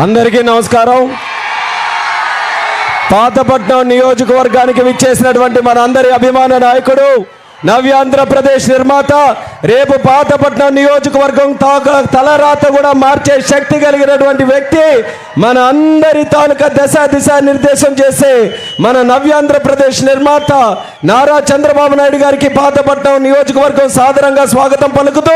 అందరికీ నమస్కారం. పాతపట్నం నియోజకవర్గానికి విచ్చేసినటువంటి మనందరి అభిమాన నాయకుడు, నవ్యాంధ్రప్రదేశ్ నిర్మాత, రేపు పాతపట్నం నియోజకవర్గం తలరాత కూడా మార్చే శక్తి కలిగినటువంటి వ్యక్తి, మన అందరి తాలూకా దిశా నిర్దేశం చేసే మన నవ్యాంధ్రప్రదేశ్ నిర్మాత నారా చంద్రబాబు నాయుడు గారికి పాతపట్నం నియోజకవర్గం సాదరంగా స్వాగతం పలుకుతూ,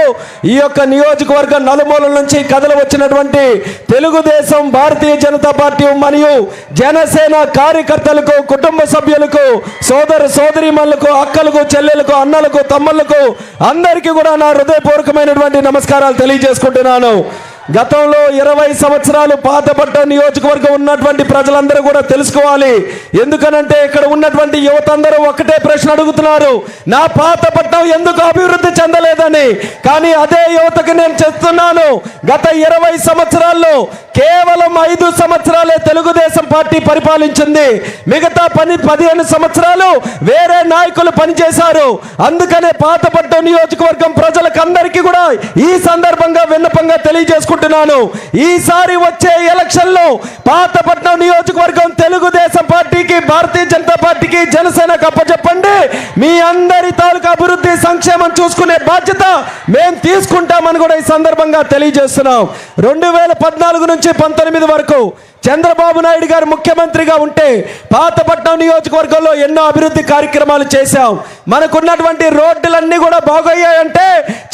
ఈ యొక్క నియోజకవర్గం నలుమూలల నుంచి కథలు వచ్చినటువంటి తెలుగుదేశం, భారతీయ జనతా పార్టీ మరియు జనసేన కార్యకర్తలకు, కుటుంబ సభ్యులకు, సోదరీమణులకు, అక్కలకు, చెల్లెలకు, అన్నలకు, తమ్ముళ్లకు అందరికీ కూడా నా హృదయపూర్వకమైనటువంటి నమస్కారాలు తెలియజేసుకుంటున్నాను. గతంలో 20 సంవత్సరాలు పాతపట్నం నియోజకవర్గం ఉన్నటువంటి ప్రజలందరూ కూడా తెలుసుకోవాలి. ఎందుకనంటే ఇక్కడ ఉన్నటువంటి యువత అందరూ ఒకటే ప్రశ్న అడుగుతున్నారు, నా పాతపట్నం ఎందుకు అభివృద్ధి చెందలేదని. కానీ అదే యువతకి నేను చెప్తున్నాను, గత 20 సంవత్సరాల్లో కేవలం 5 సంవత్సరాలే తెలుగుదేశం పార్టీ పరిపాలించింది. మిగతా 15 సంవత్సరాలు వేరే నాయకులు పనిచేశారు. అందుకనే పాతపట్నం నియోజకవర్గం ప్రజలకు అందరికీ కూడా ఈ సందర్భంగా విన్నపంగా తెలియజేసుకుంటున్నాను. ఈసారి వచ్చే ఎలక్షన్ లో పాతపట్నం నియోజకవర్గం తెలుగుదేశం పార్టీకి, భారతీయ జనతా పార్టీకి, జనసేనకు అప్పచెప్పండి. మీ అందరి తాలూకా అభివృద్ధి, సంక్షేమం చూసుకునే బాధ్యత మేము తీసుకుంటామని కూడా ఈ సందర్భంగా తెలియజేస్తున్నాం. 2014 నుంచి 19 వరకు చంద్రబాబు నాయుడు గారు ముఖ్యమంత్రిగా ఉంటే పాతపట్నం నియోజకవర్గంలో ఎన్నో అభివృద్ధి కార్యక్రమాలు చేశాం. మనకున్నటువంటి రోడ్డులన్నీ కూడా బాగయ్యాయంటే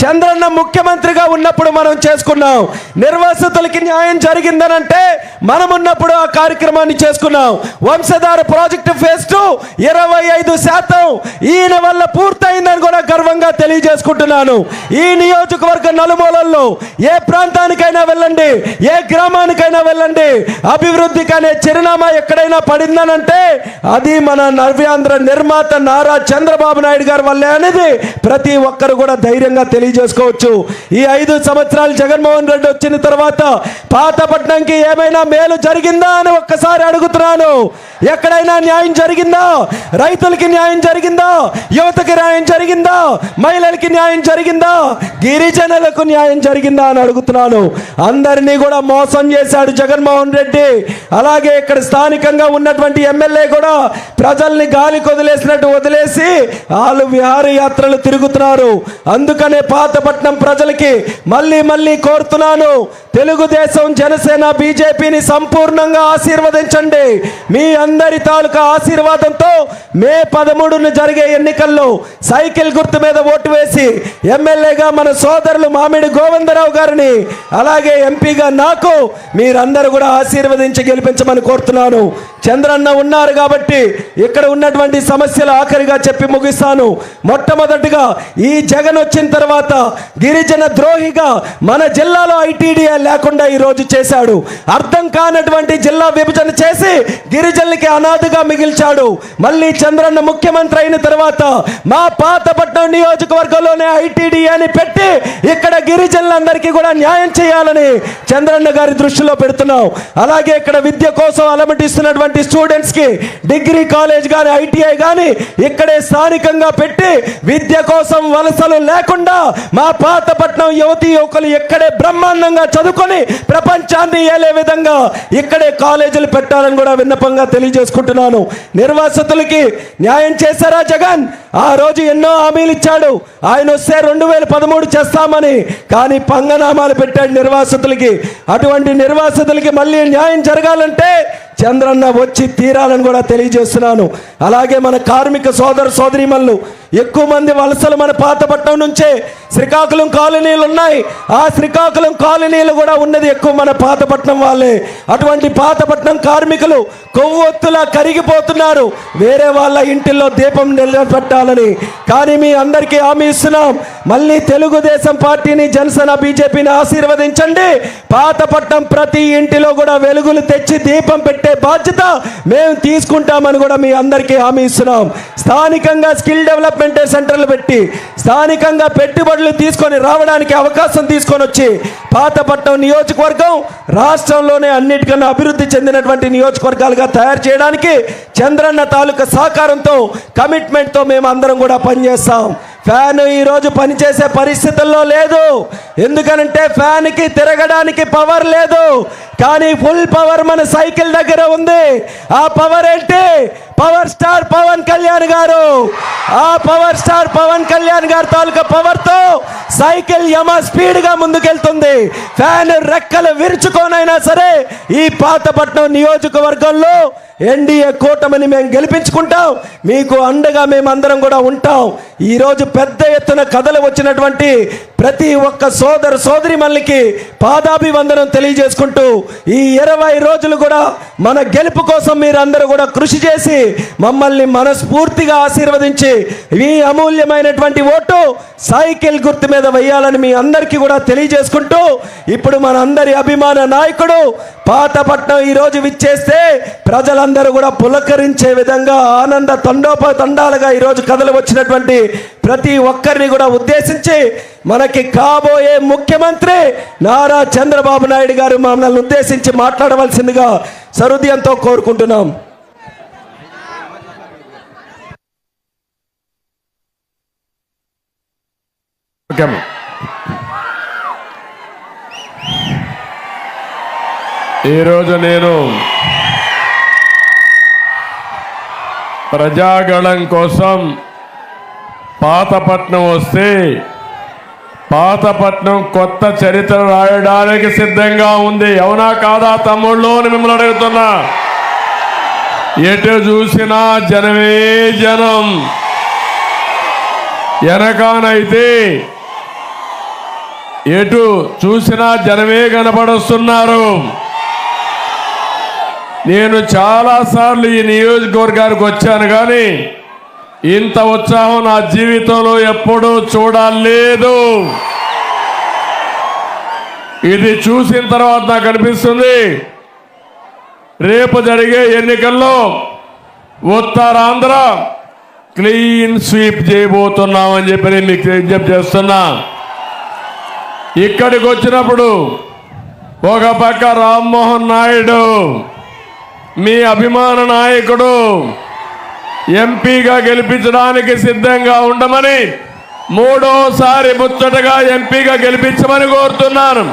చంద్రన్న ముఖ్యమంత్రిగా ఉన్నప్పుడు మనం చేసుకున్నాం. నిర్వాసితులకి న్యాయం జరిగిందనంటే మనం ఉన్నప్పుడు ఆ కార్యక్రమాన్ని చేసుకున్నాం. వంశధార ప్రాజెక్టు ఫేజ్ 2 25% ఈయన వల్ల పూర్తయిందని కూడా గర్వంగా తెలియజేసుకుంటున్నాను. ఈ నియోజకవర్గ నలుమూలల్లో ఏ ప్రాంతానికైనా వెళ్ళండి, ఏ గ్రామానికైనా వెళ్ళండి, అభివృద్ధికి అనే చిరునామా ఎక్కడైనా పడిందనంటే అది మన నవ్యాంధ్ర నిర్మాత నారా చంద్రబాబు నాయుడు గారి వల్లే అనేది ప్రతి ఒక్కరు కూడా ధైర్యంగా తెలియజేసుకోవచ్చు. ఈ 5 సంవత్సరాలు జగన్మోహన్ రెడ్డి వచ్చిన తర్వాత పాతపట్నంకి ఏమైనా మేలు జరిగిందా అని ఒక్కసారి అడుగుతున్నాను. ఎక్కడైనా న్యాయం జరిగిందా? రైతులకి న్యాయం జరిగిందా? యువతకి న్యాయం జరిగిందా? మహిళలకి న్యాయం జరిగిందా? గిరిజనులకు న్యాయం జరిగిందా అని అడుగుతున్నాను. అందరినీ కూడా మోసం చేశాడు జగన్మోహన్ రెడ్డి. అలాగే ఇక్కడ స్థానికంగా ఉన్నటువంటి ఎమ్మెల్యే కూడా ప్రజల్ని గాలి వదిలేసినట్టు వదిలేసి వాళ్ళు విహారయాత్రలు తిరుగుతున్నారు. అందుకనే పాతపట్నం ప్రజలకి మళ్ళీ కోరుతున్నాను, తెలుగుదేశం, జనసేన, బీజేపీని సంపూర్ణంగా ఆశీర్వదించండి. మీ అందరి తాలూకా ఆశీర్వాదంతో మే 13న జరిగే ఎన్నికల్లో సైకిల్ గుర్తు మీద ఓటు వేసి ఎమ్మెల్యేగా మన సోదరులు మామిడి గోవిందరావు గారిని, అలాగే ఎంపీగా నాకు మీరందరూ కూడా ఆశీర్వదించి గెలిపించమని కోరుతున్నాను. చంద్రన్న ఉన్నారు కాబట్టి ఇక్కడ ఉన్నటువంటి సమస్యలు ఆఖరిగా చెప్పి ముగిస్తాను. మొట్టమొదటిగా ఈ జగన్ వచ్చిన తర్వాత గిరిజన ద్రోహిగా మన జిల్లాలో ఐటీడీఏ లేకుండా ఈరోజు చేశాడు. అర్థం కానటువంటి జిల్లా విభజన చేసి గిరిజనులకి అనాథగా మిగిల్చాడు. మళ్ళీ చంద్రన్న ముఖ్యమంత్రి అయిన తర్వాత మా పాతపట్నం నియోజకవర్గంలోనే ఐటీడీఏని పెట్టి ఇక్కడ గిరిజనులందరికీ కూడా న్యాయం చేయాలని చంద్రన్న గారి దృష్టిలో పెడుతున్నాం. అలాగే ఇక్కడ విద్య కోసం అలమటిస్తున్నటువంటి స్టూడెంట్స్ కి డిగ్రీ కాలేజ్ కానీ, ఐటీఐ కానీ ఇక్కడే స్థానికంగా పెట్టి విద్య కోసం వలసలు లేకుండా మా పాతపట్నం యువతీ యువకులు ఇక్కడే బ్రహ్మాండంగా చదువుకొని ప్రపంచాన్ని ఏలే విధంగా ఇక్కడే కాలేజీలు పెట్టాలని కూడా విన్నపంగా తెలియజేసుకుంటున్నాను. నిర్వాసితులకి న్యాయం చేశారా జగన్? ఆ రోజు ఎన్నో హామీలు ఇచ్చాడు. ఆయన వస్తే 2013 చేస్తామని, కానీ పంగనామాలు పెట్టాడు నిర్వాసితులకి. అటువంటి నిర్వాసితులకి మళ్ళీ న్యాయం జరగాలంటే చంద్రన్న వచ్చి తీరాలని కూడా తెలియజేస్తున్నాను. అలాగే మన కార్మిక సోదరీమణులు ఎక్కువ మంది వలసలు మన పాతపట్నం నుంచే శ్రీకాకుళం కాలనీలు ఉన్నాయి. ఆ శ్రీకాకుళం కాలనీలు కూడా ఉన్నది ఎక్కువ మన పాతపట్నం వాళ్ళే. అటువంటి పాతపట్నం కార్మికులు కొవ్వొత్తులా కరిగిపోతున్నారు వేరే వాళ్ళ ఇంటిల్లో దీపం నిలబెట్టాలని. కానీ మీ అందరికీ హామీ ఇస్తున్నాం, మళ్ళీ తెలుగుదేశం పార్టీని, జనసేన, బీజేపీని ఆశీర్వదించండి. పాతపట్నం ప్రతి ఇంటిలో కూడా వెలుగులు తెచ్చి దీపం పెట్టే బాధ్యత మేము తీసుకుంటామని కూడా మీ అందరికీ హామీ ఇస్తున్నాం. స్థానికంగా స్కిల్ డెవలప్మెంట్ సెంటర్లు పెట్టి స్థానికంగా పెట్టుబడులు తీసుకొని రావడానికి అవకాశం తీసుకొని వచ్చి పాతపట్నం నియోజకవర్గం రాష్ట్రంలోనే అన్నిటికన్నా అభివృద్ధి చెందినటువంటి నియోజకవర్గాలుగా తయారు చేయడానికి చంద్రన్న తాలూకా సహకారంతో, కమిట్మెంట్తో మేము అందరం కూడా పనిచేస్తాం. ఫ్యాన్ ఈరోజు పనిచేసే పరిస్థితుల్లో లేదు. ఎందుకనంటే ఫ్యాన్కి తిరగడానికి పవర్ లేదు, కానీ ఫుల్ పవర్ మన సైకిల్ దగ్గర ఉంది. ఆ పవర్ ఏంటి? పవర్ స్టార్ పవన్ కళ్యాణ్ గారు. ఆ పవర్ స్టార్ పవన్ కళ్యాణ్ గారి తాలూకా పవర్తో సైకిల్ యమ స్పీడ్గా ముందుకెళ్తుంది. ఫ్యాన్ రెక్కలు విరుచుకోనైనా సరే ఈ పాతపట్నం నియోజకవర్గంలో ఎన్డీఏ కూటమిని మేము గెలిపించుకుంటాం. మీకు అండగా మేమందరం కూడా ఉంటాం. ఈరోజు పెద్ద ఎత్తున కథలు వచ్చినటువంటి ప్రతి ఒక్క సోదర సోదరిమణులకి పాదాభివందనం తెలియజేసుకుంటూ ఈ 20 రోజులు కూడా మన గెలుపు కోసం మీరందరూ కూడా కృషి చేసి మమ్మల్ని మనస్ఫూర్తిగా ఆశీర్వదించి ఈ అమూల్యమైనటువంటి ఓటు సైకిల్ గుర్తు మీద వేయాలని మీ అందరికీ కూడా తెలియజేసుకుంటూ, ఇప్పుడు మన అందరి అభిమాన నాయకుడు పాతపట్నం ఈరోజు విచ్చేస్తే ప్రజలందరూ కూడా పులకరించే విధంగా ఆనంద తండోపతండాలుగా ఈరోజు కథలు వచ్చినటువంటి ప్రతి ఒక్కరిని కూడా ఉద్దేశించి మనకి కాబోయే ముఖ్యమంత్రి నారా చంద్రబాబు నాయుడు గారు మమ్మల్ని ఉద్దేశించి మాట్లాడవలసిందిగా సహృదయంతో కోరుకుంటున్నాం. ఈరోజు నేను ప్రజాగళం కోసం పాతపట్నం వస్తే పాతపట్నం కొత్త చరిత్ర రాయడానికి సిద్ధంగా ఉంది. అవునా కాదా తమ్ముళ్ళు అని మిమ్మల్ని అడుగుతున్నా. ఎటు చూసినా జనమే జనం. వెనకానైతే ఎటు చూసినా జనమే కనపడొస్తున్నారు. నేను చాలాసార్లు ఈ నియోజకవర్గానికి వచ్చాను, కానీ ఇంత ఉత్సాహం నా జీవితంలో ఎప్పుడూ చూడలేదు. ఇది చూసిన తర్వాత నాకు అనిపిస్తుంది, రేపు జరిగే ఎన్నికల్లో ఉత్తరాంధ్ర క్లీన్ స్వీప్ చేయబోతున్నామని చెప్పి నేను మీకు విజ్ఞప్తి చేస్తున్నా. ఇక్కడికి వచ్చినప్పుడు ఒక పక్క రామ్మోహన్ నాయుడు మీ అభిమాన నాయకుడు ఎంపీగా గెలిపించడానికి సిద్ధంగా ఉండమని, మూడోసారి ముచ్చటగా ఎంపీగా గెలిపించమని కోరుతున్నాను.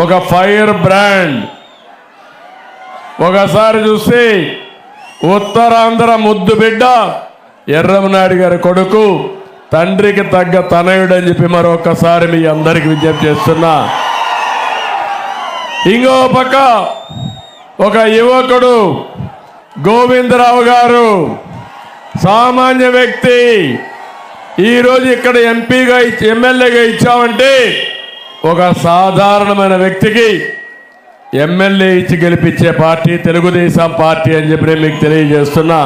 ఒక ఫైర్ బ్రాండ్. ఒకసారి చూస్తే ఉత్తరాంధ్ర ముద్దు బిడ్డ ఎర్రమనాయుడు గారి కొడుకు, తండ్రికి తగ్గ తనయుడు అని చెప్పి మరొకసారి మీ అందరికి విజ్ఞప్తి చేస్తున్నా. ఇంకో పక్క ఒక యువకుడు గోవిందరావు గారు, సామాన్య వ్యక్తి. ఈరోజు ఇక్కడ ఎంపీగా ఎమ్మెల్యేగా ఇచ్చామంటే ఒక సాధారణమైన వ్యక్తికి ఎమ్మెల్యే ఇచ్చి గెలిపించే పార్టీ తెలుగుదేశం పార్టీ అని చెప్పి మీకు తెలియజేస్తున్నా.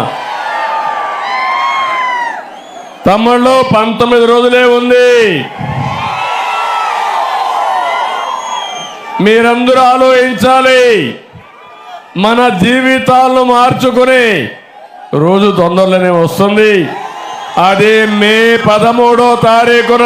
తమ్ముళ్ళు 19 రోజులే ఉంది. మీరందరూ ఆలోచించాలి. మన జీవితాలను మార్చుకునే రోజు తొందరలోనే వస్తుంది. అదే మే 13వ తారీఖున